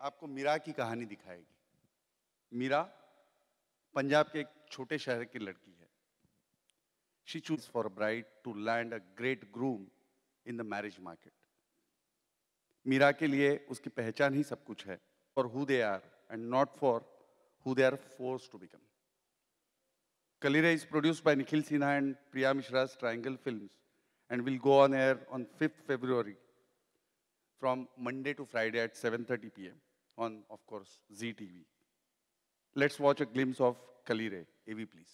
आपको मीरा की कहानी दिखाएगी। मीरा पंजाब के एक छोटे शहर की लड़की है। She chooses for a bride to land a great groom in the marriage market. Meera के लिए उसकी पहचान ही सब कुछ है, for who they are and not for who they are forced to become. Kalire is produced by Nikhil Sinha and Priya Mishra's Triangle Films and will go on air on 5th February from Monday to Friday at 7:30 p.m. on, of course, Zee TV. Let's watch a glimpse of Kalire. AV, please.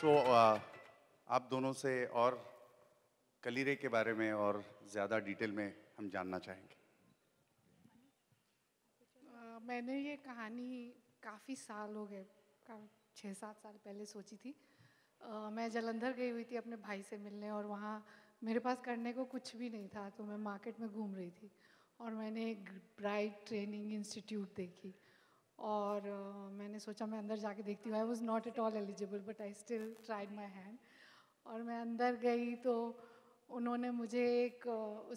So, आप दोनों से और कलीरे के बारे में और ज़्यादा detail में हम जानना चाहेंगे। मैंने ये कहानी काफ़ी साल हो गए, 6-7 साल पहले सोची थी। मैं जालंधर गई हुई थी अपने भाई से मिलने और वहाँ मेरे पास करने को कुछ भी नहीं था, तो मैं मार्केट में घूम रही थी और मैंने एक ब्राइड ट्रेनिंग इंस्टीट्यूट देखी और मैंने सोचा मैं अंदर जाके देखती हूँ। I was not at all eligible but I still tried my hand और मैं अंदर गई तो उन्होंने मुझे एक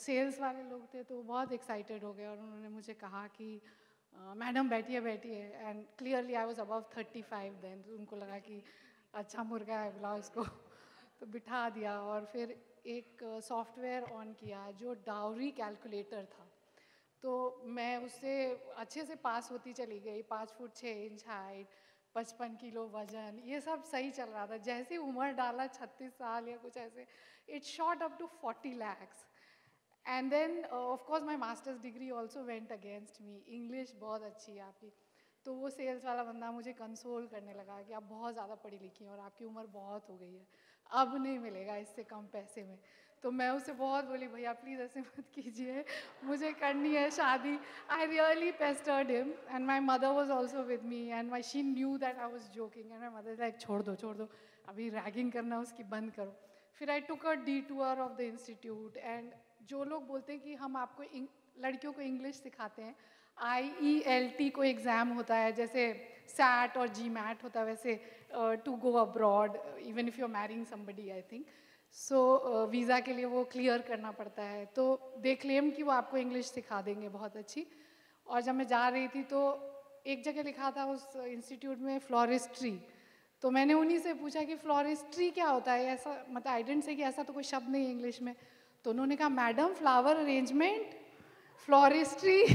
सेल्स वाले लोग थे तो बहुत एक्साइटेड हो गए और उन्होंने मुझे कहा कि मैडम बैठिए बैठिए and clearly I was above 35 then, तो उनको लगा कि अच्छा मुर्गा है बुलाओ इसको तो बिठा दिया और फिर एक सॉफ्टवेयर ऑन किया जो डाउरी कैलकुलेटर था। तो मैं उससे अच्छे से पास होती चली गई, 5 फुट 6 इंच हाइट, 55 किलो वजन, ये सब सही चल रहा था। जैसे उम्र डाला 36 साल या कुछ ऐसे, it shot up to 40 lakhs and then of course my master's degree also went against me. English बहुत अच्छी है आपकी, तो वो सेल्स वाला बंदा मुझे कंसोल करने लगा कि आप बहुत ज़्यादा पढ़ी लिखी हैं और आपकी उम्र बहुत हो गई है, अब नहीं मिलेगा इससे कम पैसे में। तो मैं उससे बहुत बोली भैया प्लीज़ ऐसे मत कीजिए, मुझे करनी है शादी। I really pestered him and my mother was also with me and my she knew that I was joking and my mother like छोड़ दो अभी रैगिंग करना उसकी बंद करो। फिर I took a detour of the institute and जो लोग बोलते हैं कि हम आपको लड़कियों को इंग्लिश सिखाते हैं, IELT को एग्ज़ाम होता है जैसे SAT और GMAT होता है वैसे to go abroad even if you are marrying somebody I think so visa के लिए वो क्लियर करना पड़ता है। तो दे क्लेम कि वो आपको इंग्लिश सिखा देंगे बहुत अच्छी। और जब मैं जा रही थी तो एक जगह लिखा था उस इंस्टीट्यूट में फ्लोरिस्ट्री, तो मैंने उन्हीं से पूछा कि फ्लोरिस्ट्री क्या होता है, ऐसा मतलब आई डेंट से कि ऐसा तो कोई शब्द नहीं है इंग्लिश में। तो उन्होंने कहा मैडम फ्लावर अरेंजमेंट फ्लोरिस्ट्री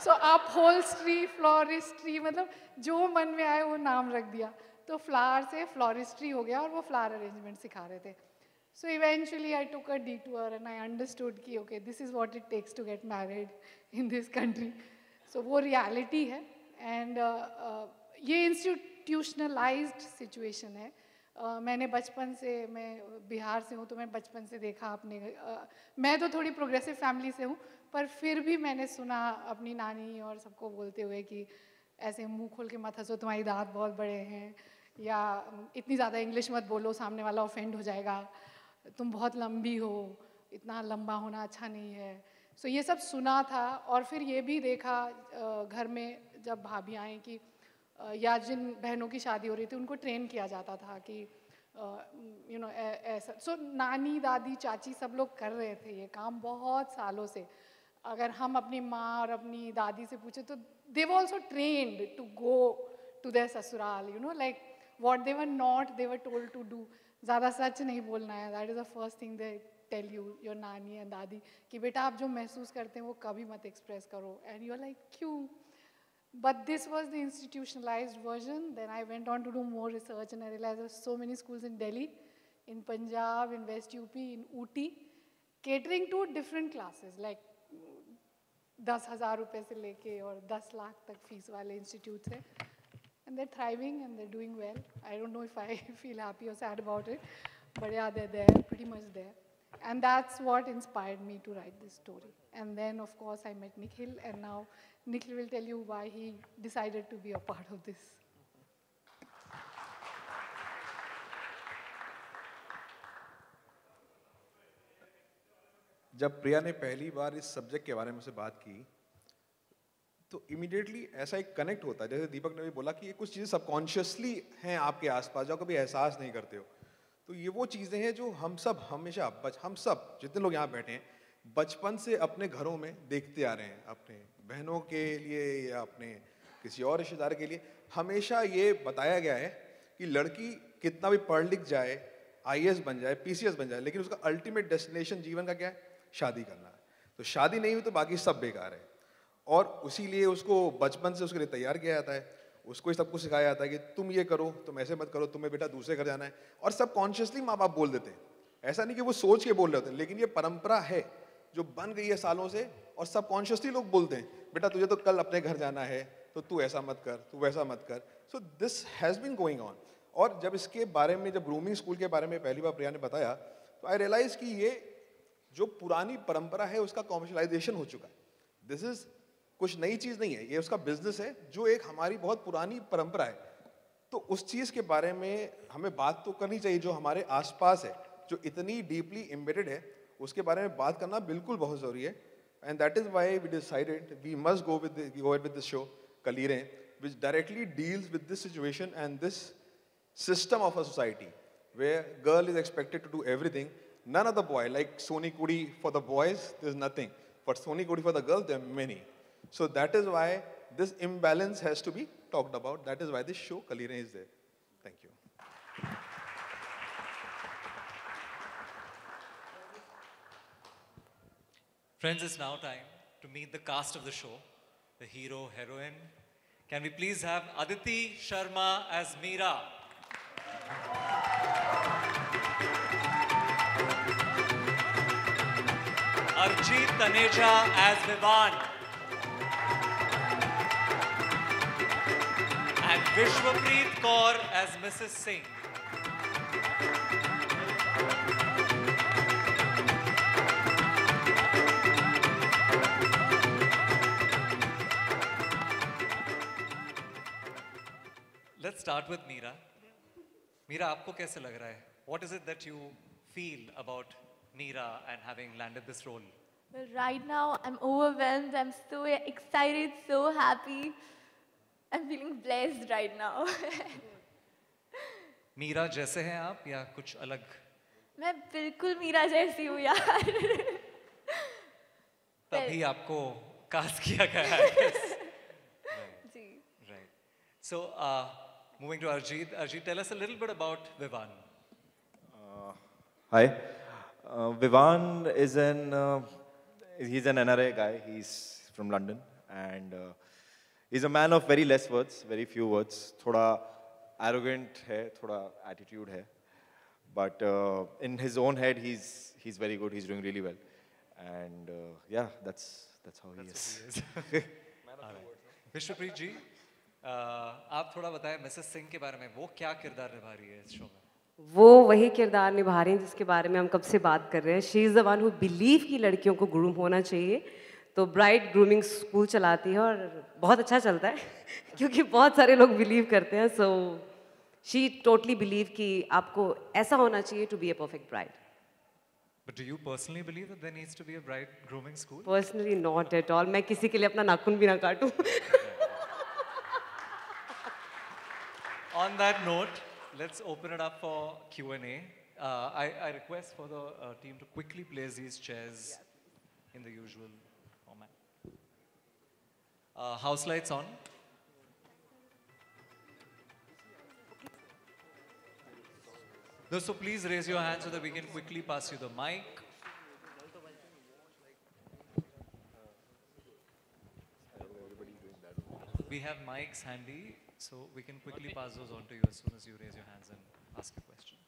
सो अपहोल्स्ट्री फ्लोरिस्ट्री, मतलब जो मन में आए वो नाम रख दिया। तो फ्लावर से फ्लोरिस्ट्री हो गया और वो फ्लावर अरेंजमेंट सिखा रहे थे। So eventually I took a detour and I understood कि okay this is what it takes to get married in this country. So वो रियलिटी है एंड ये इंस्टीट्यूशनलाइज्ड सिचुएशन है। मैंने बचपन से, मैं बिहार से हूँ तो मैं बचपन से देखा अपने मैं तो थोड़ी प्रोग्रेसिव फैमिली से हूँ पर फिर भी मैंने सुना अपनी नानी और सबको बोलते हुए कि ऐसे मुंह खोल के मत हंसो तुम्हारी दांत बहुत बड़े हैं, या इतनी ज़्यादा इंग्लिश मत बोलो सामने वाला ऑफेंड हो जाएगा, तुम बहुत लंबी हो, इतना लंबा होना अच्छा नहीं है। सो ये सब सुना था और फिर ये भी देखा घर में जब भाभी आई कि या जिन बहनों की शादी हो रही थी उनको ट्रेन किया जाता था कि यू नो ऐसा। सो नानी दादी चाची सब लोग कर रहे थे ये काम बहुत सालों से। अगर हम अपनी माँ और अपनी दादी से पूछे तो they were also trained to go to their ससुराल, you know like what they were not they were told to do. ज़्यादा सच नहीं बोलना है, that is the first thing they tell you your nani and dadi कि बेटा आप जो महसूस करते हैं वो कभी मत एक्सप्रेस करो। एंड यू आर लाइक क्यों? But this was the institutionalized version. Then I went on to do more research and I realized there were so many schools in Delhi, in Punjab, in West UP, in Ooty, catering to different classes, like 10,000 रुपए से लेके और 10 लाख तक fees वाले institute थे। And they're thriving and they're doing well. I don't know if I feel happy or sad about it, but yeah, they're there, pretty much there. And that's what inspired me to write this story. And then, of course, I met Nikhil, and now Nikhil will tell you why he decided to be a part of this. जब प्रिया ने पहली बार इस subject के बारे में से बात की तो इमीडिएटली ऐसा एक कनेक्ट होता है, जैसे दीपक ने भी बोला कि ये कुछ चीज़ें सबकॉन्शियसली हैं आपके आसपास जो कभी एहसास नहीं करते हो। तो ये वो चीज़ें हैं जो हम सब हमेशा हम सब जितने लोग यहाँ बैठे हैं बचपन से अपने घरों में देखते आ रहे हैं, अपने बहनों के लिए या अपने किसी और रिश्तेदार के लिए हमेशा ये बताया गया है कि लड़की कितना भी पढ़ लिख जाए, आईएएस बन जाए, पीसीएस बन जाए, लेकिन उसका अल्टीमेट डेस्टिनेशन जीवन का क्या है? शादी करना है। तो शादी नहीं हुई तो बाकी सब बेकार है। और उसीलिए उसको बचपन से उसके लिए तैयार किया जाता है, उसको सब कुछ सिखाया जाता है कि तुम ये करो, तुम ऐसे मत करो, तुम्हें बेटा दूसरे घर जाना है। और सब कॉन्शियसली माँ बाप बोल देते हैं, ऐसा नहीं कि वो सोच के बोल रहे होते हैं, लेकिन ये परंपरा है जो बन गई है सालों से, और सब कॉन्शियसली लोग बोलते हैं बेटा तुझे तो कल अपने घर जाना है, तो तू ऐसा मत कर, तू वैसा मत कर। So this has been going on. और जब इसके बारे में, जब ग्रूमिंग स्कूल के बारे में पहली बार प्रिया ने बताया, तो आई रियलाइज कि ये जो पुरानी परंपरा है उसका कॉमर्शलाइजेशन हो चुका है। दिस इज कुछ नई चीज़ नहीं है, ये उसका बिजनेस है जो एक हमारी बहुत पुरानी परंपरा है। तो उस चीज़ के बारे में हमें बात तो करनी चाहिए जो हमारे आसपास है, जो इतनी डीपली एम्बेडेड है, उसके बारे में बात करना बिल्कुल बहुत ज़रूरी है। And that is why we decided we must go with this show Kaleerein, which directly deals with this situation and this system of a society where girl is expected to do everything. None of the boy, like Soni Kudi for the boys, there's nothing. But Soni Kudi for the girls, there are many. So that is why this imbalance has to be talked about. That is why this show Kalirein is there. Thank you. Friends, it's now time to meet the cast of the show, the hero, heroine. Can we please have Aditi Sharma as Meera? Arjit Taneja as Vivan. And Vishwapreet Kaur as Mrs. Singh. Let's start with Meera. Meera, आपको कैसे लग रहा है? What is it that you feel about Meera and having landed this role? Well, right now I'm overwhelmed. I'm so excited, so happy. I'm feeling blessed right now. Meera जैसे हैं आप या कुछ अलग? मैं बिल्कुल मीरा जैसी हूँ यार. तभी आपको कास्ट किया गया है. जी. Right. So, moving to Arjit. Arjit, tell us a little bit about Vivan. Hi. Vivan is he's an NRI guy. He's from London and he's a man of very less words, very few words. थोड़ा arrogant है, थोड़ा attitude है. But in his own head, he's very good. He's doing really well. And yeah, that's how he is. विश्वप्रीत जी, आप थोड़ा बताएं Mrs Singh के बारे में. वो क्या किरदार निभा रही है इस शो में? वो वही किरदार निभा रही हैं जिसके बारे में हम कब से बात कर रहे हैं. She is the one who believe कि लड़कियों को ग्रूम होना चाहिए. तो ब्राइट ग्रूमिंग स्कूल चलाती है और बहुत अच्छा चलता है क्योंकि बहुत सारे लोग बिलीव करते हैं. सो शी टोटली बिलीव कि आपको ऐसा होना चाहिए to be a perfect bride. But do you personally believe that there needs to be a bride grooming school? Personally not at all. मैं किसी के लिए अपना नाखून भी ना काटूं. On that note, let's open it up for Q&A. I request for the team to quickly place these chairs in the usual format. House lights on. So please raise your hand so that we can quickly pass you the mic. We have mics handy, so we can quickly pass those on to you as soon as you raise your hands and ask a question.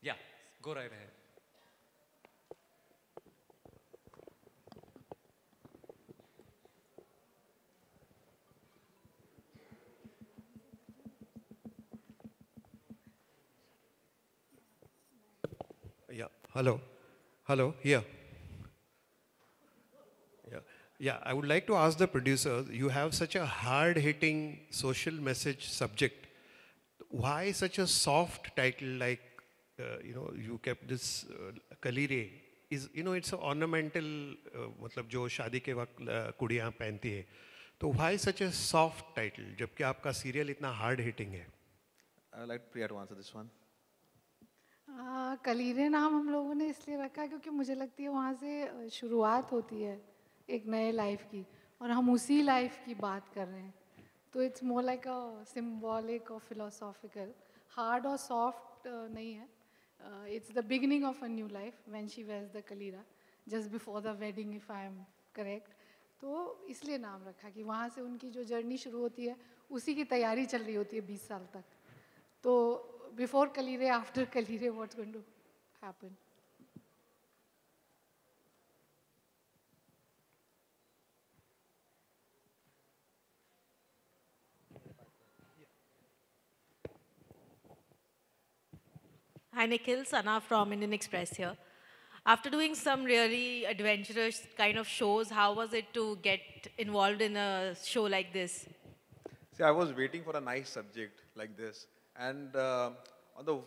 Yeah, go right ahead. Yeah, hello, here. Yeah, I would like to ask the producer, you have such a hard-hitting social message subject. why such a soft title like, you kept this Kalire? Is, it's an ornamental, मतलब जो शादी के वक्त कुड़ियाँ पहनती है. तो why such a soft title? जबकि आपका serial इतना hard hitting है. I'd like Priya to answer this one. कलीरे नाम हम लोगों ने इसलिए रखा क्योंकि मुझे लगती है वहाँ से शुरुआत होती है एक नए लाइफ की, और हम उसी लाइफ की बात कर रहे हैं. तो it's more like a symbolic और फिलोसॉफिकल. हार्ड और सॉफ्ट नहीं है. It's the beginning of a new life when she wears the kalira, just before the wedding, if I am correct. तो इसलिए नाम रखा कि वहाँ से उनकी जो जर्नी शुरू होती है उसी की तैयारी चल रही होती है 20 साल तक. तो before kalire, after kalire, what's going to happen? Hi Nikhil, Sana from Indian Express here. After doing some really adventurous kind of shows, how was it to get involved in a show like this? See, I was waiting for a nice subject like this. And on the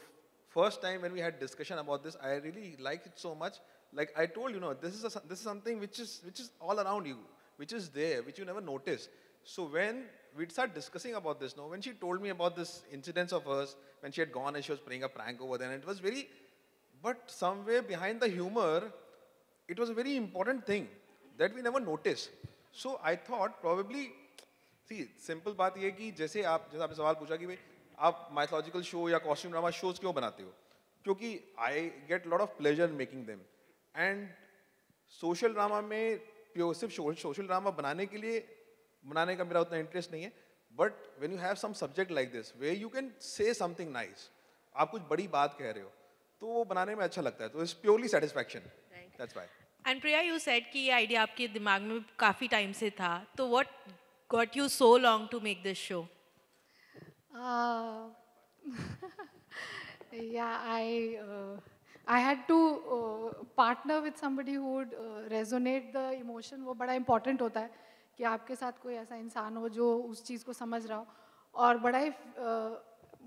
first time when we had discussion about this, I really liked it so much. Like I told you, this is something which is all around you, which is there, which you never notice. So when we started discussing about this, when she told me about this incidents of hers, when she had gone and she was playing a prank over there, and it was very, but somewhere behind the humor, it was a very important thing that we never noticed. So I thought probably, see, simple बात ये कि जैसे आपने सवाल पूछा कि भाई आप mythological show या costume drama shows क्यों बनाते हो? क्योंकि I get a lot of pleasure in making them. And social drama में सिर्फ social drama बनाने का मेरा उतना interest नहीं है. But when you have some subject like this, where you can say something nice, आप कुछ बड़ी बात कह रहे हो, तो वो बनाने में अच्छा लगता है. तो it's purely satisfaction. Right. That's why. And Priya, you said कि ये idea आपके दिमाग में काफी time से था. तो what got you so long to make this show? Yeah, I had to partner with somebody who would resonate the emotion. वो बड़ा important होता है कि आपके साथ कोई ऐसा इंसान हो जो उस चीज़ को समझ रहा हो. और बड़ा ही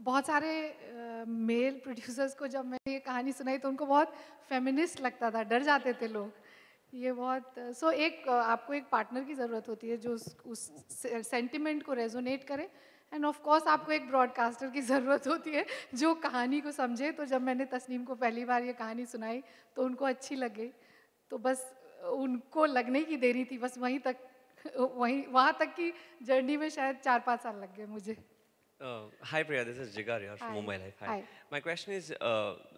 बहुत सारे मेल प्रोड्यूसर्स को जब मैंने ये कहानी सुनाई तो उनको बहुत फेमिनिस्ट लगता था, डर जाते थे लोग. ये बहुत एक आपको एक पार्टनर की ज़रूरत होती है जो उस सेंटिमेंट को रेजोनेट करे. एंड ऑफ कोर्स आपको एक ब्रॉडकास्टर की ज़रूरत होती है जो कहानी को समझे. तो जब मैंने तस्नीम को पहली बार ये कहानी सुनाई तो उनको अच्छी लग गई. तो बस उनको लगने की देरी थी, बस वहाँ तक की जर्नी में शायद 4-5 साल लग गए मुझे. Hi Priya, this is Jigar here from Mumbai Life. Hi. My question is,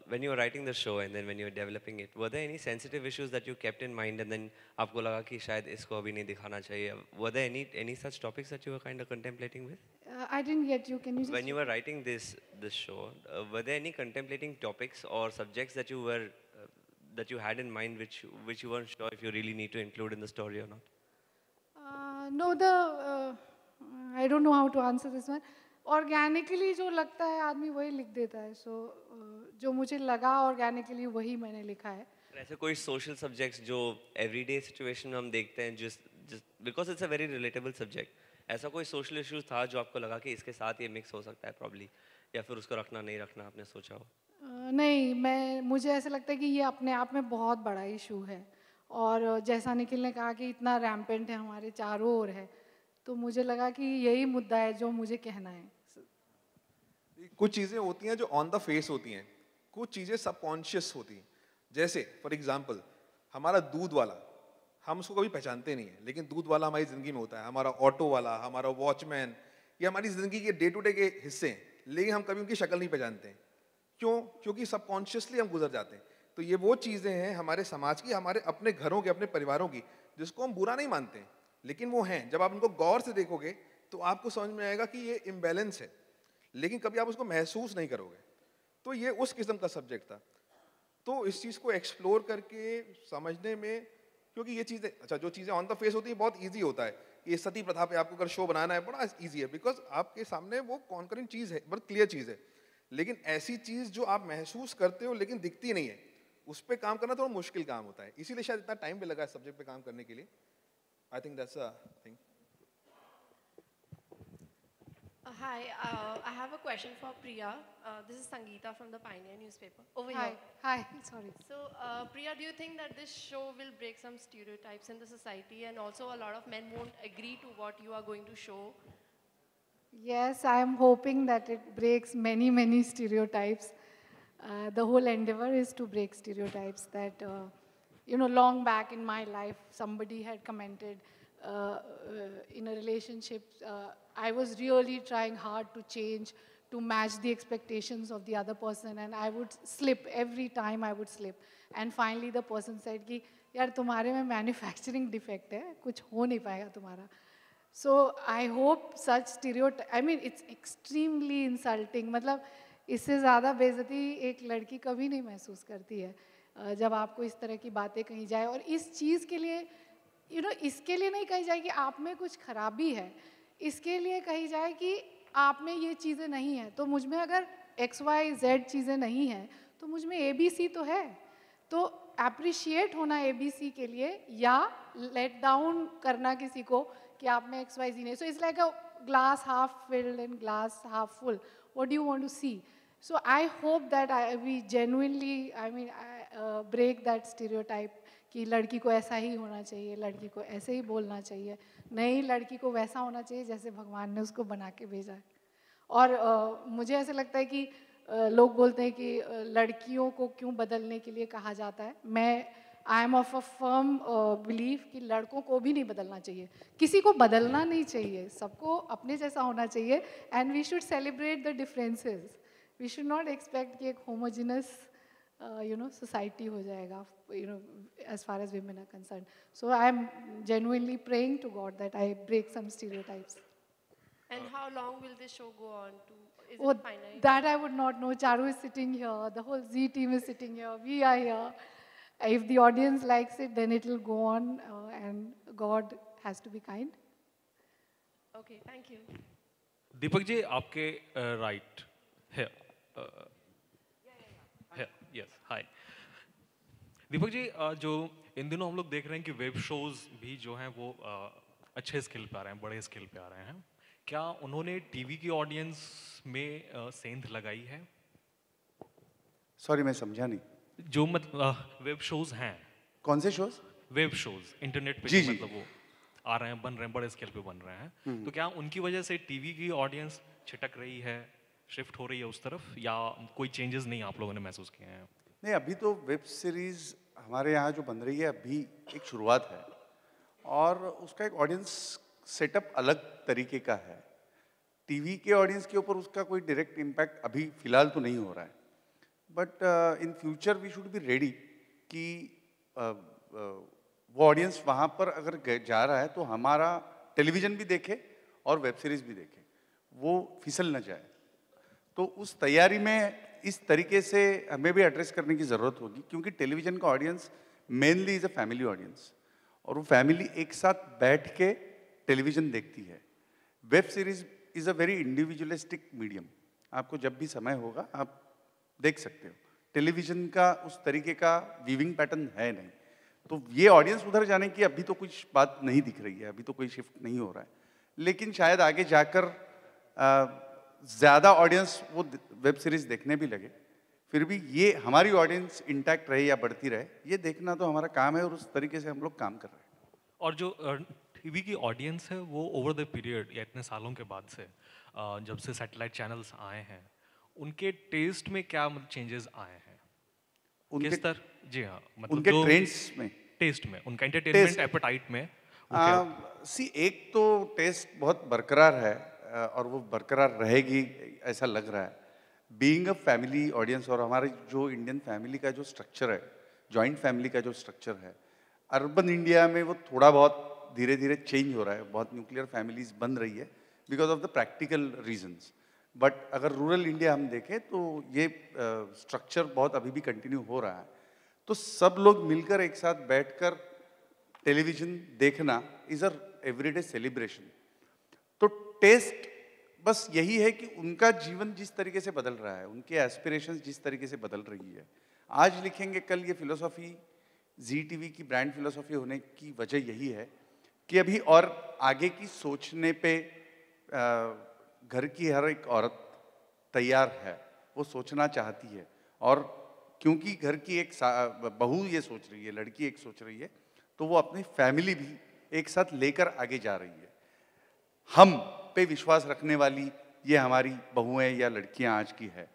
when you were writing the show and then when you were developing it, were there any sensitive issues that you kept in mind and then आपको लगा कि शायद इसको अभी नहीं दिखाना चाहिए? Were there any such topics that you were kind of contemplating with? I didn't get you. Can you just? When you were writing this show, were there any contemplating topics or subjects that you were that you had in mind which you weren't sure if you really need to include in the story or not? No, I don't know how to answer this one. Organically जो लगता है आदमी वही लिख देता है. जो मुझे लगा ऑर्गेनिकली वही मैंने लिखा है. ऐसे कोई सोशल सब्जेक्ट्स जो एवरीडे सिचुएशन में हम देखते हैं just because it's a very relatable subject, ऐसा कोई सोशल इश्यूज था जो आपको लगा कि इसके साथ ये मिक्स हो सकता है प्रॉब्ली, या फिर उसको रखना नहीं रखना आपने सोचा हो? नहीं, मुझे ऐसा लगता है कि ये अपने आप में बहुत बड़ा इशू है. और जैसा निखिल ने कहा कि इतना रैम्पेंट है, हमारे चारों ओर है, तो मुझे लगा कि यही मुद्दा है जो मुझे कहना है. कुछ चीज़ें होती हैं जो ऑन द फेस होती हैं, कुछ चीज़ें सबकॉन्शियस होती हैं. जैसे फॉर एग्जांपल हमारा दूध वाला, हम उसको कभी पहचानते नहीं है, लेकिन दूध वाला हमारी ज़िंदगी में होता है. हमारा ऑटो वाला, हमारा वॉचमैन, ये हमारी ज़िंदगी के डे टू डे के हिस्से हैं, लेकिन हम कभी उनकी शक्ल नहीं पहचानते हैं. क्यों? क्योंकि सबकॉन्शियसली हम गुजर जाते हैं. तो ये वो चीज़ें हैं हमारे समाज की, हमारे अपने घरों के, अपने परिवारों की, जिसको हम बुरा नहीं मानते हैं, लेकिन वो हैं. जब आप उनको गौर से देखोगे तो आपको समझ में आएगा कि ये इम्बैलेंस है, लेकिन कभी आप उसको महसूस नहीं करोगे. तो ये उस किस्म का सब्जेक्ट था. तो इस चीज़ को एक्सप्लोर करके समझने में, क्योंकि ये चीज़ें, अच्छा, जो चीज़ें ऑन द फेस होती हैं बहुत ईजी होता है. ये सती प्रथा पे आपको अगर शो बनाना है बड़ा ईजी है, बिकॉज आपके सामने वो कॉन्करेंट चीज़ है, बहुत क्लियर चीज़ है. लेकिन ऐसी चीज़ जो आप महसूस करते हो लेकिन दिखती नहीं है, उस पर काम करना थोड़ा मुश्किल काम होता है. इसीलिए शायद इतना टाइम भी लगा इस सब्जेक्ट पे काम करने के लिए. I think that's a thing. Hi, I have a question for Priya. This is Sangeeta from the Pioneer newspaper. Over Hi. here. Hi. Sorry. So, Priya, do you think that this show will break some stereotypes in the society, and also a lot of men won't agree to what you are going to show? Yes, I am hoping that it breaks many, many stereotypes. The whole endeavor is to break stereotypes that, long back in my life, somebody had commented in a relationship, I was really trying hard to change, to match the expectations of the other person, and I would slip every time I would slip. And finally the person said कि यार तुम्हारे में manufacturing defect है, कुछ हो नहीं पाएगा तुम्हारा. So I hope such stereotype, I mean it's extremely insulting. मतलब इससे ज़्यादा बेइज्जती एक लड़की कभी नहीं महसूस करती है जब आपको इस तरह की बातें कही जाए. और इस चीज़ के लिए इसके लिए नहीं कही जाए कि आप में कुछ खराबी है, इसके लिए कही जाए कि आप में ये चीज़ें नहीं हैं. तो मुझ में अगर XYZ चीज़ें नहीं हैं तो मुझ में ABC तो है. तो अप्रिशिएट होना ABC के लिए या लेट डाउन करना किसी को कि आप में XYZ नहीं. So it's like a glass half filled and glass half full. What do you want to see? So I hope that we genuinely, break that stereotype कि लड़की को ऐसा ही होना चाहिए, लड़की को ऐसे ही बोलना चाहिए, नहीं लड़की को वैसा होना चाहिए जैसे भगवान ने उसको बना के भेजा है. और मुझे ऐसा लगता है कि लोग बोलते हैं कि लड़कियों को क्यों बदलने के लिए कहा जाता है. मैं I am of a firm believe कि लड़कों को भी नहीं बदलना चाहिए, किसी को बदलना नहीं चाहिए, सबको अपने जैसा होना चाहिए. And we should celebrate the differences. We should not expect कि एक होमोजिनस society हो जाएगा, as far as women are concerned. So I am genuinely praying to God that I break some stereotypes. And how long will this show go on to? Is Oh, it finite? that I would not know. Charu is sitting here, the whole Z team is sitting here, we are here. If the audience likes it, then it will go on, and God has to be kind. Okay, thank you. Deepak ji, आपके right here. Yes, hi. Deepak ji, जो इन दिनों हम लोग देख रहे हैं कि web shows भी जो हैं वो अच्छे स्केल पे आ रहे हैं, बड़े स्केल पे आ रहे हैं. क्या उन्होंने टीवी की ऑडियंस में सेंध लगाई है? सॉरी, मैं समझा नहीं. जो वेब शोज हैं. कौन से शोज? वेब शोज इंटरनेट पे जी, जो मतलब वो आ रहे हैं, बन रहे हैं, बड़े स्केल पे बन रहे हैं. तो क्या उनकी वजह से टीवी की ऑडियंस छिटक रही है, शिफ्ट हो रही है उस तरफ, या कोई चेंजेस नहीं आप लोगों ने महसूस किए हैं? नहीं, अभी तो वेब सीरीज हमारे यहाँ जो बन रही है अभी एक शुरुआत है, और उसका एक ऑडियंस सेटअप अलग तरीके का है. टीवी के ऑडियंस के ऊपर उसका कोई डायरेक्ट इम्पैक्ट अभी फिलहाल तो नहीं हो रहा है. But in future we should be ready कि वो ऑडियंस वहाँ पर अगर जा रहा है तो हमारा टेलीविज़न भी देखे और वेब सीरीज़ भी देखे, वो फिसल न जाए. तो उस तैयारी में इस तरीके से हमें भी एड्रेस करने की ज़रूरत होगी, क्योंकि टेलीविज़न का audience mainly is a family audience, और वो फैमिली एक साथ बैठ के टेलीविज़न देखती है. Web series is a very individualistic medium. आपको जब भी समय होगा आप देख सकते हो. टेलीविज़न का उस तरीके का वीविंग पैटर्न है नहीं. तो ये ऑडियंस उधर जाने की अभी तो कुछ बात नहीं दिख रही है, अभी तो कोई शिफ्ट नहीं हो रहा है. लेकिन शायद आगे जाकर ज़्यादा ऑडियंस वो वेब सीरीज़ देखने भी लगे. फिर भी ये हमारी ऑडियंस इंटैक्ट रहे या बढ़ती रहे, ये देखना तो हमारा काम है, और उस तरीके से हम लोग काम कर रहे हैं. और जो टीवी की ऑडियंस है वो ओवर द पीरियड या इतने सालों के बाद से जब से सैटेलाइट चैनल्स आए हैं, उनके टेस्ट में क्या चेंजेस आए हैं? उनके जी हाँ, मतलब उनके ट्रेंड्स में, टेस्ट में, उनका एंटरटेनमेंट एपेटाइट में. एक तो टेस्ट बहुत बरकरार है, और वो बरकरार रहेगी ऐसा लग रहा है. बीइंग अ फैमिली ऑडियंस, और हमारे जो इंडियन फैमिली का जो स्ट्रक्चर है, जॉइंट फैमिली का जो स्ट्रक्चर है, अर्बन इंडिया में वो थोड़ा बहुत धीरे धीरे चेंज हो रहा है. बहुत न्यूक्लियर फैमिलीज बन रही है because of the practical reasons. But अगर रूरल इंडिया हम देखें तो ये स्ट्रक्चर बहुत अभी भी कंटिन्यू हो रहा है. तो सब लोग मिलकर एक साथ बैठकर टेलीविज़न देखना इज़ अ एवरीडे सेलिब्रेशन. तो टेस्ट बस यही है कि उनका जीवन जिस तरीके से बदल रहा है, उनके एस्पिरेशंस जिस तरीके से बदल रही है, आज लिखेंगे कल ये फिलोसॉफी, जी टीवी की ब्रांड फिलोसॉफी होने की वजह यही है कि अभी और आगे की सोचने पे घर की हर एक औरत तैयार है, वो सोचना चाहती है, और क्योंकि घर की एक बहू ये सोच रही है, लड़की एक सोच रही है, तो वो अपनी फैमिली भी एक साथ लेकर आगे जा रही है। हम पे विश्वास रखने वाली ये हमारी बहुएं या लड़कियां आज की है,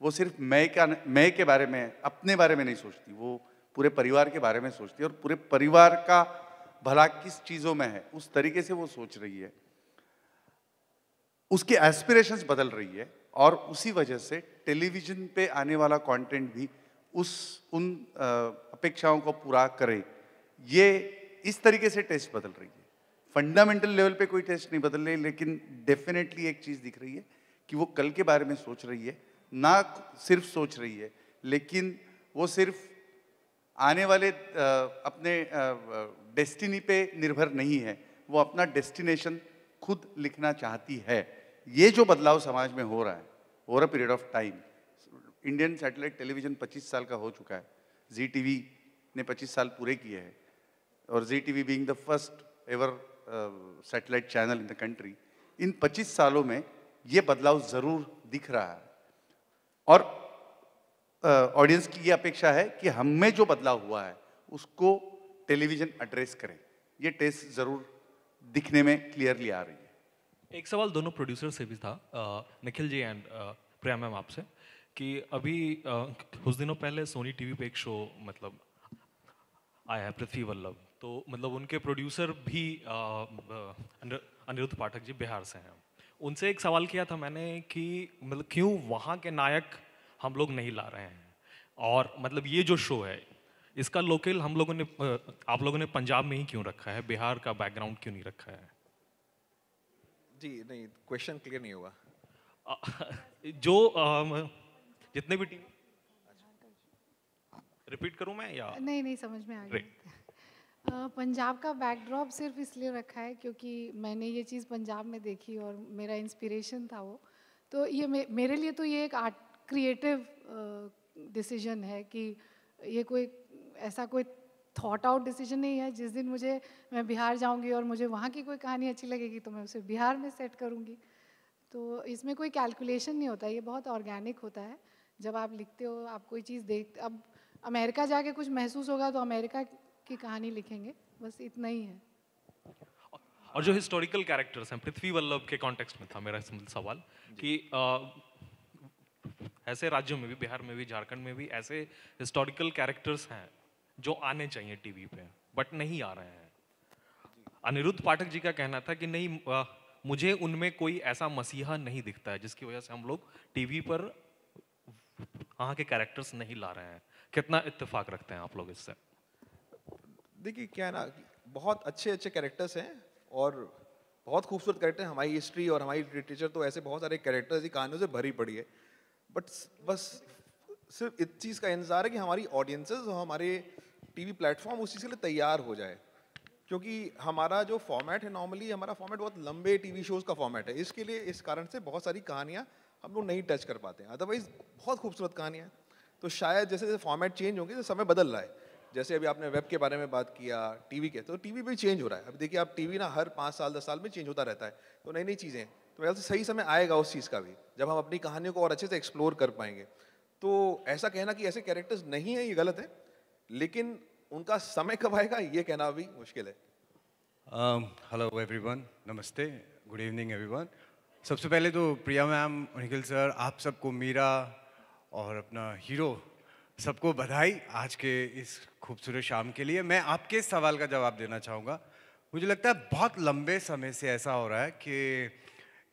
वो सिर्फ मैं के बारे में, अपने बारे में नहीं सोचती, वो पूरे परिवार के बारे में सोचती है, और पूरे परिवार का भला किस चीज़ों में है उस तरीके से वो सोच रही है। उसके एस्पिरेशंस बदल रही है, और उसी वजह से टेलीविजन पे आने वाला कंटेंट भी उन अपेक्षाओं को पूरा करे। ये इस तरीके से टेस्ट बदल रही है। फंडामेंटल लेवल पे कोई टेस्ट नहीं बदल रही, लेकिन डेफिनेटली एक चीज़ दिख रही है कि वो कल के बारे में सोच रही है, ना सिर्फ सोच रही है, लेकिन वो सिर्फ आने वाले अपने डेस्टिनी पे निर्भर नहीं है, वो अपना डेस्टिनेशन खुद लिखना चाहती है। ये जो बदलाव समाज में हो रहा है over a period of time, Indian satellite television 25 साल का हो चुका है, जी टीवी ने 25 साल पूरे किए हैं, और Zee TV being the first ever satellite channel in the country, in 25 सालों में ये बदलाव ज़रूर दिख रहा है, और ऑडियंस की ये अपेक्षा है कि हम में जो बदलाव हुआ है उसको टेलीविजन एड्रेस करें। ये टेस्ट ज़रूर दिखने में क्लियरली आ रही है। एक सवाल दोनों प्रोड्यूसर से भी था, Nikhil ji and Priya ma'am आपसे, कि अभी कुछ दिनों पहले सोनी टीवी पे एक शो मतलब आया है, पृथ्वी वल्लभ, तो मतलब उनके प्रोड्यूसर भी अनिरुद्ध पाठक जी बिहार से हैं। उनसे एक सवाल किया था मैंने कि मतलब क्यों वहाँ के नायक हम लोग नहीं ला रहे हैं, और मतलब ये जो शो है इसका लोकल हम लोगों ने आप लोगों ने पंजाब में ही क्यों रखा है, बिहार का बैकग्राउंड क्यों नहीं रखा है? जी नहीं, क्वेश्चन क्लियर नहीं हुआ। जो जितने भी टीम, रिपीट करूं मैं या नहीं समझ में आ गया। पंजाब का बैकड्रॉप सिर्फ इसलिए रखा है क्योंकि मैंने ये चीज़ पंजाब में देखी और मेरा इंस्पिरेशन था वो, तो ये मेरे लिए तो ये एक आर्ट क्रिएटिव डिसीजन है कि ये कोई ऐसा कोई थॉट आउट डिसीजन नहीं है। जिस दिन मैं बिहार जाऊंगी और मुझे वहाँ की कोई कहानी अच्छी लगेगी तो मैं उसे बिहार में सेट करूँगी। तो इसमें कोई कैलकुलेशन नहीं होता, ये बहुत ऑर्गेनिक होता है। जब आप लिखते हो, आप कोई चीज़ अब अमेरिका जाके कुछ महसूस होगा तो अमेरिका की कहानी लिखेंगे, बस इतना ही है। और जो हिस्टोरिकल कैरेक्टर्स हैं, पृथ्वी वल्लभ के कॉन्टेक्स्ट में था मेरा सवाल कि ऐसे राज्यों में भी, बिहार में भी, झारखंड में भी ऐसे हिस्टोरिकल कैरेक्टर्स हैं जो आने चाहिए टीवी पे, बट नहीं आ रहे हैं। अनिरुद्ध पाठक जी का कहना था कि नहीं, मुझे उनमें कोई ऐसा मसीहा नहीं दिखता है जिसकी वजह से हम लोग टीवी पर वहाँ के कैरेक्टर्स नहीं ला रहे हैं। कितना इत्तेफाक रखते हैं आप लोग इससे? देखिए क्या है ना, बहुत अच्छे कैरेक्टर्स हैं और बहुत खूबसूरत कैरेक्टर हैं। हमारी हिस्ट्री और हमारी लिटरेचर तो ऐसे बहुत सारे कैरेक्टर्स ही कहानियों से भरी पड़ी है, बट बस सिर्फ इस चीज़ का इंतज़ार है कि हमारी ऑडियंसेस और हमारे टीवी प्लेटफॉर्म उस चीज़ के लिए तैयार हो जाए। क्योंकि हमारा जो फॉर्मेट है, नॉर्मली हमारा फॉर्मेट बहुत लंबे टीवी शोज़ का फॉर्मेट है, इसके लिए इस कारण से बहुत सारी कहानियाँ हम लोग नहीं टच कर पाते हैं। अदरवाइज बहुत खूबसूरत कहानियाँ, तो शायद जैसे जैसे फॉर्मेट चेंज होंगे तो समय बदल रहा है। जैसे अभी आपने वेब के बारे में बात किया, टीवी के, तो टीवी भी चेंज हो रहा है। अभी देखिए आप टीवी ना हर 5 साल 10 साल में चेंज होता रहता है, तो नई नई चीज़ें, तो मेरे से सही समय आएगा उस चीज़ का भी, जब हम अपनी कहानियों को और अच्छे से एक्सप्लोर कर पाएंगे। तो ऐसा कहना कि ऐसे कैरेक्टर्स नहीं है, ये गलत है, लेकिन उनका समय कब आएगा ये कहना अभी मुश्किल है। हेलो एवरीवन, नमस्ते, गुड इवनिंग एवरीवन। सबसे पहले तो प्रिया मैम, निखिल सर, आप सबको, मीरा और अपना हीरो, सबको बधाई आज के इस खूबसूरत शाम के लिए। मैं आपके सवाल का जवाब देना चाहूँगा। मुझे लगता है बहुत लंबे समय से ऐसा हो रहा है कि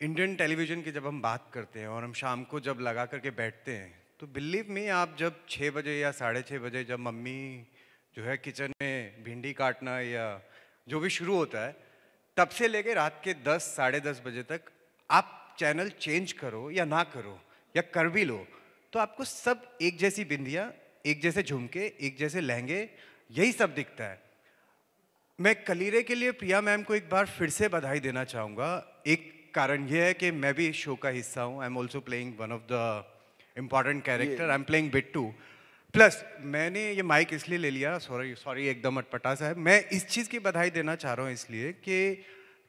इंडियन टेलीविज़न की जब हम बात करते हैं और हम शाम को जब लगा करके बैठते हैं, तो बिलीव मी, आप जब 6 बजे या 6:30 बजे जब मम्मी जो है किचन में भिंडी काटना या जो भी शुरू होता है, तब से लेके रात के 10 साढ़े 10 बजे तक आप चैनल चेंज करो या ना करो या कर भी लो, तो आपको सब एक जैसी बिंदियाँ, एक जैसे झुमके, एक जैसे लहंगे, यही सब दिखता है। मैं कलीरे के लिए प्रिया मैम को एक बार फिर से बधाई देना चाहूँगा। एक कारण यह है कि मैं भी इस शो का हिस्सा हूँ। I am also playing one of the important character, I am playing Bittu. Plus मैंने ये माइक इसलिए ले लिया, सॉरी एकदम अटपटा सा है, मैं इस चीज़ की बधाई देना चाह रहा हूँ इसलिए कि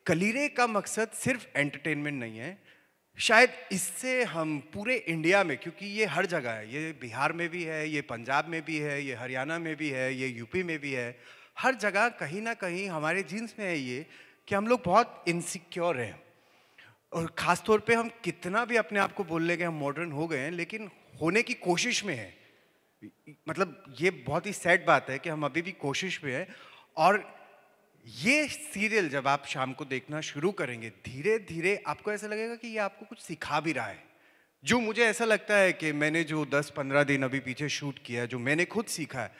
कलीरे का मकसद सिर्फ एंटरटेनमेंट नहीं है। शायद इससे हम पूरे इंडिया में, क्योंकि ये हर जगह है, ये बिहार में भी है, ये पंजाब में भी है, ये हरियाणा में भी है, ये यूपी में भी है, हर जगह कहीं ना कहीं हमारे जीन्स में है ये कि हम लोग बहुत इनसिक्योर हैं। और ख़ास तौर पे हम कितना भी अपने आप को बोल ले कि हम मॉडर्न हो गए हैं, लेकिन होने की कोशिश में है। मतलब ये बहुत ही सैड बात है कि हम अभी भी कोशिश में हैं। और ये सीरियल जब आप शाम को देखना शुरू करेंगे, धीरे धीरे आपको ऐसा लगेगा कि ये आपको कुछ सिखा भी रहा है। जो मुझे ऐसा लगता है कि मैंने जो 10-15 दिन अभी पीछे शूट किया है, जो मैंने खुद सीखा है,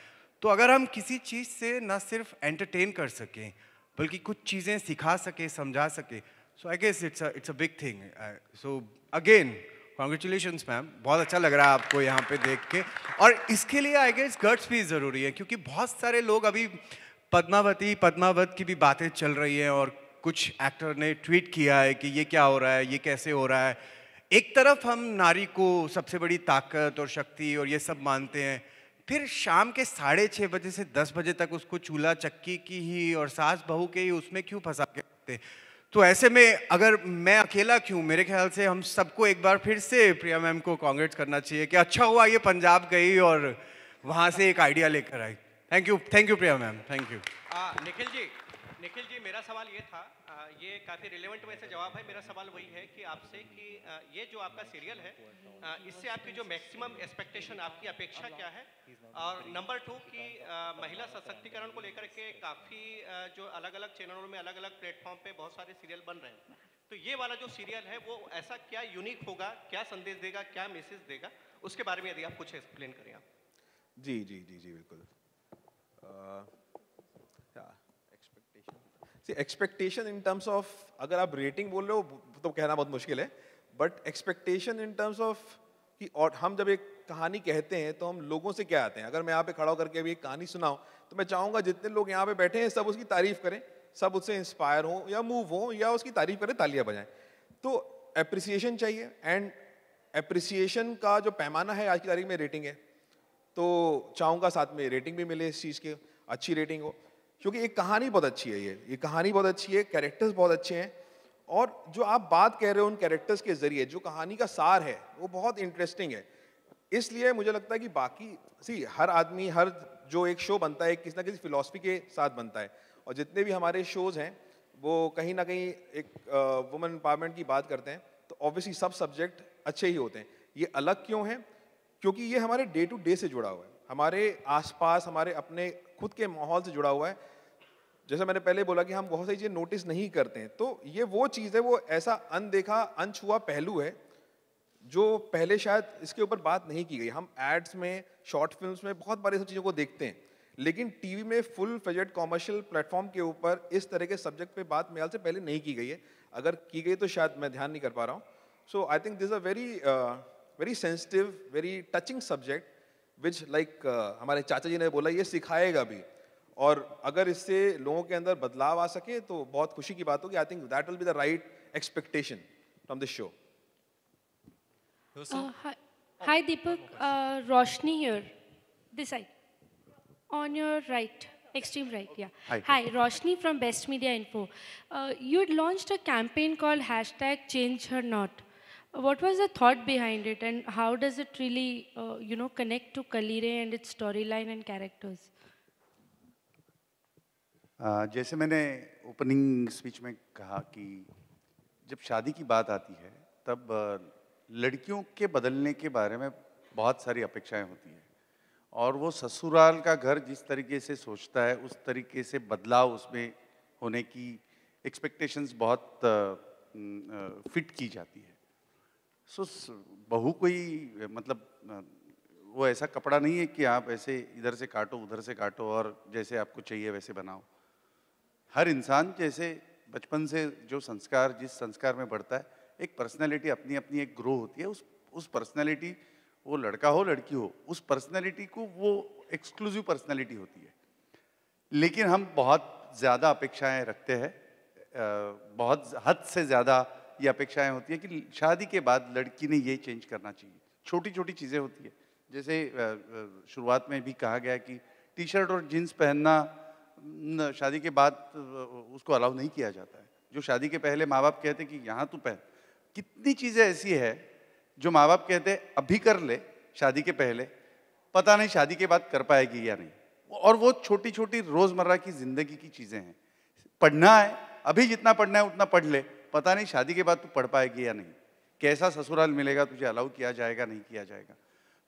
तो अगर हम किसी चीज़ से ना सिर्फ एंटरटेन कर सकें बल्कि कुछ चीज़ें सिखा सके, समझा सके, so I guess it's a big thing. So again congratulations ma'am, बहुत अच्छा लग रहा है आपको यहाँ पे देख के। और इसके लिए आई गेस गट्स भी ज़रूरी है, क्योंकि बहुत सारे लोग अभी पद्मावत की भी बातें चल रही हैं और कुछ एक्टर ने ट्वीट किया है कि ये क्या हो रहा है, ये कैसे हो रहा है। एक तरफ हम नारी को सबसे बड़ी ताकत और शक्ति और ये सब मानते हैं, फिर शाम के 6:30 बजे से 10 बजे तक उसको चूल्हा चक्की की ही और सास बहू के ही उसमें क्यों फंसा के रखते। तो ऐसे में अगर मैं अकेला क्यों, मेरे ख्याल से हम सबको एक बार फिर से प्रिया मैम को कांग्रेट करना चाहिए कि अच्छा हुआ ये पंजाब गई और वहाँ से एक आइडिया लेकर आई। Thank you Priya ma'am, thank you. Nikhil ji मेरा सवाल ये था, ये काफ़ी रिलेवेंट वैसे जवाब है। मेरा सवाल वही है कि आपसे कि ये जो आपका सीरियल है, इससे आपकी जो मैक्सिमम एक्सपेक्टेशन, आपकी अपेक्षा क्या है? और नंबर 2 कि महिला सशक्तिकरण को लेकर के काफ़ी जो अलग अलग चैनलों में, अलग अलग प्लेटफॉर्म पे बहुत सारे सीरियल बन रहे हैं, तो ये वाला जो सीरियल है वो ऐसा क्या यूनिक होगा, क्या संदेश देगा, क्या मैसेज देगा, उसके बारे में यदि आप कुछ एक्सप्लेन करें आप। जी बिल्कुल। एक्सपेक्टेशन इन टर्म्स ऑफ, अगर आप रेटिंग बोल रहे हो तो कहना बहुत मुश्किल है, but expectation in terms of कि, और हम जब एक कहानी कहते हैं तो हम लोगों से क्या आते हैं। अगर मैं यहाँ पे खड़ा होकर के अभी एक कहानी सुनाऊं तो मैं चाहूँगा जितने लोग यहाँ पे बैठे हैं सब उसकी तारीफ करें, सब उससे इंस्पायर हों या मूव हों या उसकी तारीफ करें, तालियां बजाएं। तो एप्रिसिएशन चाहिए, एंड एप्रिसिएशन का जो पैमाना है आज की तारीख में रेटिंग है। तो चाहूँगा साथ में रेटिंग भी मिले इस चीज़ की, अच्छी रेटिंग हो, क्योंकि एक कहानी बहुत अच्छी है, ये कहानी बहुत अच्छी है, कैरेक्टर्स बहुत अच्छे हैं, और जो आप बात कह रहे हो उन कैरेक्टर्स के जरिए जो कहानी का सार है वो बहुत इंटरेस्टिंग है। इसलिए मुझे लगता है कि बाकी हर आदमी, हर जो एक शो बनता है किसी ना किसी फिलॉसफी के साथ बनता है, और जितने भी हमारे शोज़ हैं वो कहीं ना कहीं एक वुमेन एम्पावरमेंट की बात करते हैं, तो ऑब्वियसली सब सब्जेक्ट अच्छे ही होते हैं। ये अलग क्यों है? क्योंकि ये हमारे डे टू डे से जुड़ा हुआ है, हमारे आसपास, हमारे अपने खुद के माहौल से जुड़ा हुआ है। जैसे मैंने पहले बोला कि हम बहुत सारी चीज़ें नोटिस नहीं करते हैं, तो ये वो चीज़ है, वो ऐसा अनदेखा, अनछुआ पहलू है जो पहले शायद इसके ऊपर बात नहीं की गई। हम एड्स में, शॉर्ट फिल्म्स में बहुत बार सब चीज़ों को देखते हैं, लेकिन टीवी में फुल फ्लेजेड कॉमर्शियल प्लेटफॉर्म के ऊपर इस तरह के सब्जेक्ट पे बात मेरे ख्याल से पहले नहीं की गई है। अगर की गई तो शायद मैं ध्यान नहीं कर पा रहा हूँ। So I think this a very sensitive, very touching subject which like हमारे चाचा जी ने बोला, ये सिखाएगा भी, और अगर इससे लोगों के अंदर बदलाव आ सके तो बहुत खुशी की बात होगी। I think that will be the right expectation from this show. Hi Deepak, Roshni here, this side, on your right, extreme right, yeah. Hi, Roshni from Best Media Info. You had launched a campaign called #ChangeHerNot. What was the thought behind it, and how does it really, connect to Kalire and its storyline and characters? जैसे मैंने opening speech में कहा कि जब शादी की बात आती है तब लड़कियों के बदलने के बारे में बहुत सारी अपेक्षाएं होती हैं, और वो ससुराल का घर जिस तरीके से सोचता है उस तरीके से बदलाव उसमें होने की एक्सपेक्टेशंस बहुत फिट की जाती है। सो बहू कोई मतलब वो ऐसा कपड़ा नहीं है कि आप ऐसे इधर से काटो उधर से काटो और जैसे आपको चाहिए वैसे बनाओ। हर इंसान जैसे बचपन से जो संस्कार, जिस संस्कार में बढ़ता है, एक पर्सनालिटी अपनी अपनी एक ग्रो होती है। उस पर्सनालिटी, वो लड़का हो लड़की हो, उस पर्सनालिटी को वो एक्सक्लूसिव पर्सनालिटी होती है। लेकिन हम बहुत ज़्यादा अपेक्षाएं रखते हैं, बहुत हद से ज़्यादा ये अपेक्षाएं होती है कि शादी के बाद लड़की ने ये चेंज करना चाहिए। छोटी छोटी चीज़ें होती है, जैसे शुरुआत में भी कहा गया कि टी शर्ट और जीन्स पहनना शादी के बाद उसको अलाउ नहीं किया जाता है। जो शादी के पहले माँ बाप कहते कि यहाँ तू पहन, कितनी चीज़ें ऐसी है जो माँ बाप कहते हैं अभी कर ले शादी के पहले, पता नहीं शादी के बाद कर पाएगी या नहीं। और वो छोटी छोटी रोज़मर्रा की ज़िंदगी की चीज़ें हैं। पढ़ना है, अभी जितना पढ़ना है उतना पढ़ ले, पता नहीं शादी के बाद तू पढ़ पाएगी या नहीं, कैसा ससुराल मिलेगा, तुझे अलाउ किया जाएगा नहीं किया जाएगा।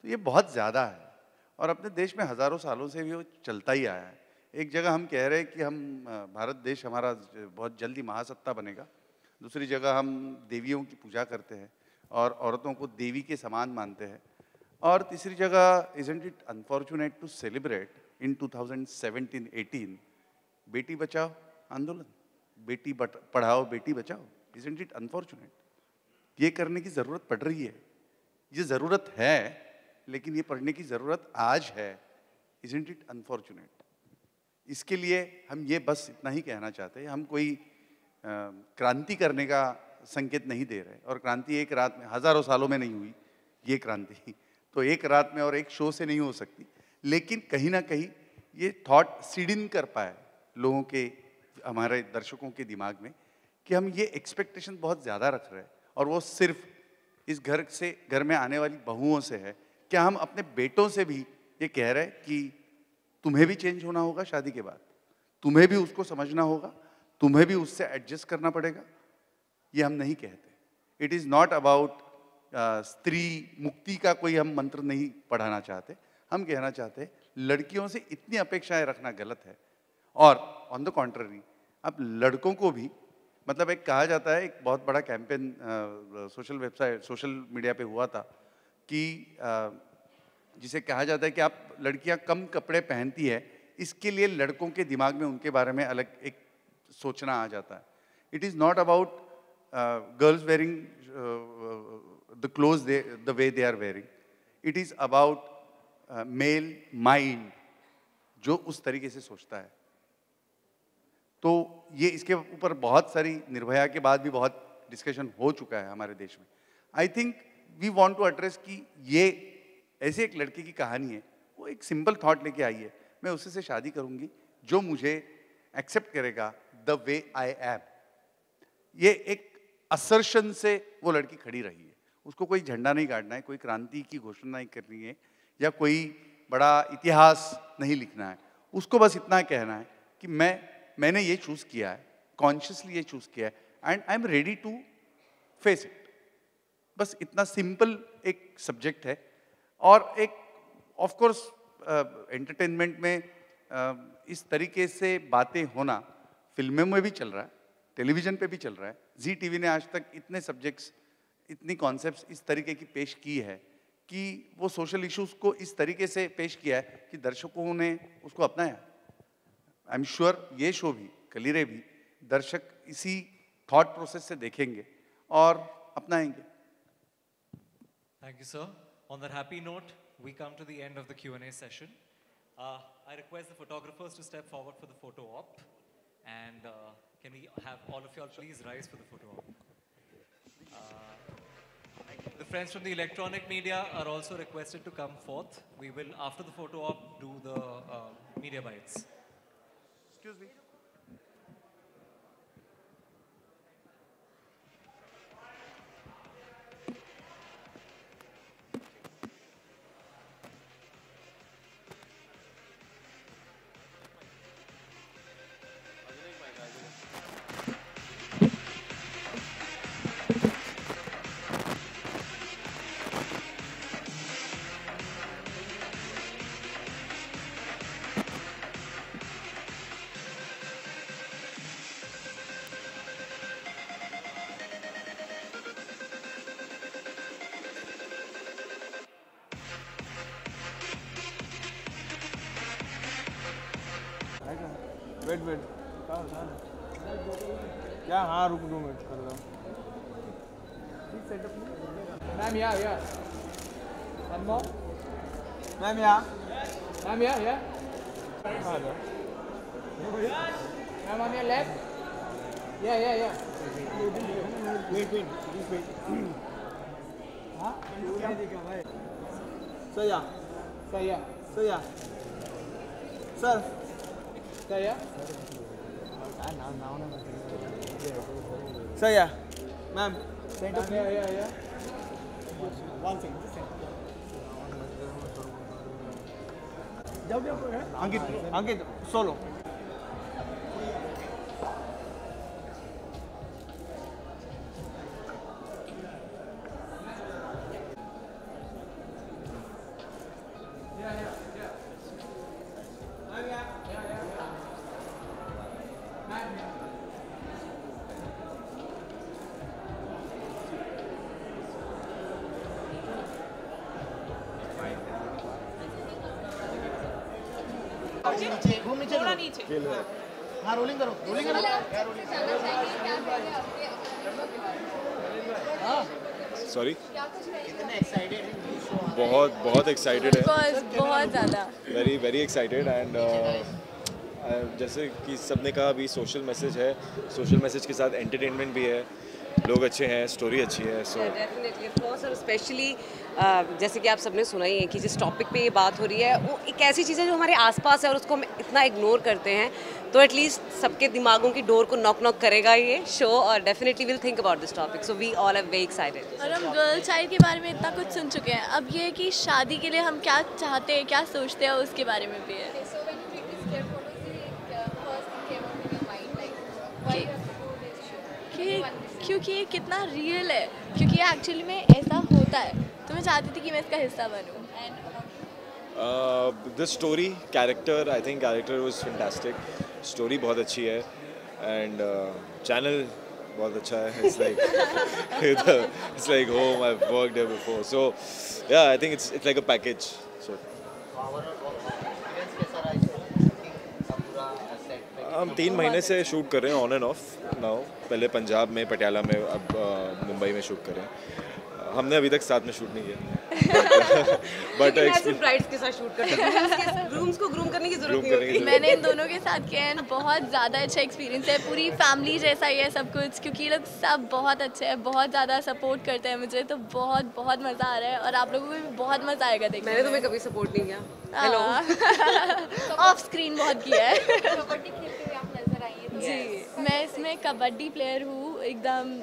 तो ये बहुत ज़्यादा है और अपने देश में हज़ारों सालों से भी वो चलता ही आया है। एक जगह हम कह रहे हैं कि हम भारत देश हमारा बहुत जल्दी महासत्ता बनेगा, दूसरी जगह हम देवियों की पूजा करते हैं और औरतों को देवी के समान मानते हैं, और तीसरी जगह isn't it unfortunate to celebrate in 2017-18 बेटी बचाओ आंदोलन, बेटी पढ़ाओ बेटी बचाओ। Isn't it unfortunate? ये करने की ज़रूरत पड़ रही है, ये ज़रूरत है, लेकिन ये पढ़ने की ज़रूरत आज है। Isn't it unfortunate? इसके लिए हम ये बस इतना ही कहना चाहते हैं, हम कोई क्रांति करने का संकेत नहीं दे रहे, और क्रांति एक रात में, हज़ारों सालों में नहीं हुई ये क्रांति, तो एक रात में और एक शो से नहीं हो सकती। लेकिन कहीं ना कहीं ये थॉट सीड इन कर पाए लोगों के, हमारे दर्शकों के दिमाग में, कि हम ये एक्सपेक्टेशन बहुत ज़्यादा रख रहे हैं और वो सिर्फ इस घर में आने वाली बहुओं से है। क्या हम अपने बेटों से भी ये कह रहे हैं कि तुम्हें भी चेंज होना होगा शादी के बाद, तुम्हें भी उसको समझना होगा, तुम्हें भी उससे एडजस्ट करना पड़ेगा? ये हम नहीं कहते। इट इज़ नॉट अबाउट स्त्री मुक्ति का कोई हम मंत्र नहीं पढ़ाना चाहते। हम कहना चाहते हैं लड़कियों से इतनी अपेक्षाएं रखना गलत है, और ऑन द कॉन्ट्ररी अब लड़कों को भी, मतलब एक कहा जाता है, एक बहुत बड़ा कैंपेन सोशल मीडिया पे हुआ था कि जिसे कहा जाता है कि आप लड़कियां कम कपड़े पहनती है, इसके लिए लड़कों के दिमाग में उनके बारे में अलग एक सोचना आ जाता है। It is not about girls wearing the cloth the way they are wearing, it is about male mind जो उस तरीके से सोचता है। तो ये इसके ऊपर बहुत सारी, निर्भया के बाद भी बहुत डिस्कशन हो चुका है हमारे देश में। I think we want to address कि ये ऐसे एक लड़के की कहानी है, वो एक सिंपल थॉट लेके आई है, मैं उसी से शादी करूंगी जो मुझे एक्सेप्ट करेगा द वे आई एम। ये एक असर्शन से वो लड़की खड़ी रही है, उसको कोई झंडा नहीं गाड़ना है, कोई क्रांति की घोषणा नहीं करनी है, या कोई बड़ा इतिहास नहीं लिखना है। उसको बस इतना कहना है कि मैंने ये चूज़ किया है, कॉन्शियसली ये चूज़ किया है, and I am ready to face it. बस इतना सिंपल एक सब्जेक्ट है। और एक ऑफ कोर्स एंटरटेनमेंट में इस तरीके से बातें होना फिल्मों में भी चल रहा है, टेलीविज़न पे भी चल रहा है। जी टीवी ने आज तक इतने सब्जेक्ट्स, इतनी कॉन्सेप्ट्स इस तरीके की पेश की है कि वो सोशल इश्यूज़ को इस तरीके से पेश किया है कि दर्शकों ने उसको अपनाया। आई एम श्योर ये शो भी, कलीरे भी, दर्शक इसी थॉट प्रोसेस से देखेंगे और अपनाएंगे। Thank you, sir. On that happy note, we come to the end of the Q&A session. I request the photographers to step forward for the photo op. And can we have all of you all please rise for the photo op? The friends from the electronic media are also requested to come forth. We will, after the photo op, do the media bites. Excuse me. Wait क्या? हाँ रुक 2 minute कर लो। Ma'am या ma'am या ma'am on your left या wait हाँ sir या ma'am Center. Yeah. One second. Ankit, solo. थोड़ा नीचे हाँ रोलिंग करो सॉरी बहुत एक्साइटेड है बहुत ज़्यादा वेरी एक्साइटेड एंड जैसे कि सबने कहा अभी सोशल मैसेज है, सोशल मैसेज के साथ एंटरटेनमेंट भी है, लोग अच्छे हैं, स्टोरी अच्छी है, सो डेफिनेटली ऑफ कोर्स। और स्पेशली जैसे कि आप सबने सुना ही है कि जिस टॉपिक पे ये बात हो रही है वो एक ऐसी चीज़ है जो हमारे आसपास है और उसको हम इतना इग्नोर करते हैं, तो एटलीस्ट सबके दिमागों की डोर को नॉक करेगा ये शो और definitely will think about this topic, so we all are very excited. और हम गर्ल चाइल्ड के बारे में इतना कुछ सुन चुके हैं, अब ये है कि शादी के लिए हम क्या चाहते हैं, क्या सोचते हैं, उसके बारे में भी है। क्योंकि ये कितना रियल है, क्योंकि ये एक्चुअली में ऐसा होता है, तो मैं चाहती थी कि मैं इसका हिस्सा बनूं। The story character, I think character was fantastic, story बहुत अच्छी है एंड चैनल बहुत अच्छा है, it's like home, I've worked there before, so yeah, I think it's like a package, so हम 3 महीने से शूट कर रहे हैं ऑन एंड ऑफ नाउ, पहले पंजाब में, पटियाला में, अब मुंबई में शूट कर रहे हैं। हमने अभी तक साथ में शूट नहीं किया बट ब्राइड्स के साथ शूट करते हैं, ग्रूम्स को ग्रूम करने की जरूरत नहीं होती। मैंने इन दोनों के साथ किया है, बहुत ज़्यादा अच्छा एक्सपीरियंस है, पूरी फैमिली जैसा ही है सब कुछ, क्योंकि ये लोग सब बहुत अच्छे हैं, बहुत ज़्यादा सपोर्ट करते हैं मुझे, तो बहुत मज़ा आ रहा है और आप लोगों को भी बहुत मज़ा आएगा देखने। मैंने तुम्हें कभी सपोर्ट नहीं किया, हेलो ऑफ स्क्रीन बहुत किया है। कबड्डी खेलते हुए आप नजर आई हैं जी, मैं इसमें कबड्डी प्लेयर हूँ, एकदम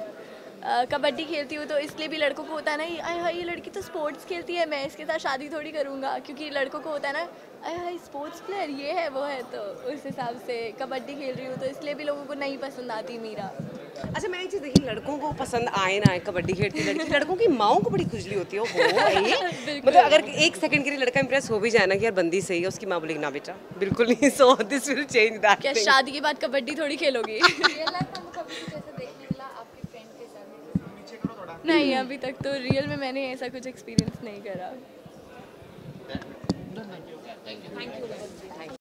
कबड्डी खेलती हूँ, तो इसलिए भी लड़कों को होता है ना, अरे हाय ये लड़की तो स्पोर्ट्स खेलती है, मैं इसके साथ शादी थोड़ी करूँगा, क्योंकि लड़कों को होता है ना, अरे हाय स्पोर्ट्स प्लेयर ये है वो है, तो उस हिसाब से कबड्डी खेल रही हूँ, तो इसलिए भी लोगों को नहीं पसंद आती मीरा। अच्छा मैंने एक चीज़ देखी, लड़कों को पसंद आए ना आए कबड्डी खेलती लड़की, लड़कों की माओं को बड़ी खुजली होती है, मतलब अगर एक सेकंड के लिए लड़का इंप्रेस हो भी जाए ना कि यार बंदी सही है, उसकी माँ बोलेगी ना बेटा बिल्कुल नहीं, so this will change that. क्या शादी के बाद कबड्डी थोड़ी खेलोगी? नहीं, अभी तक तो रियल में मैंने ऐसा कुछ एक्सपीरियंस नहीं करा।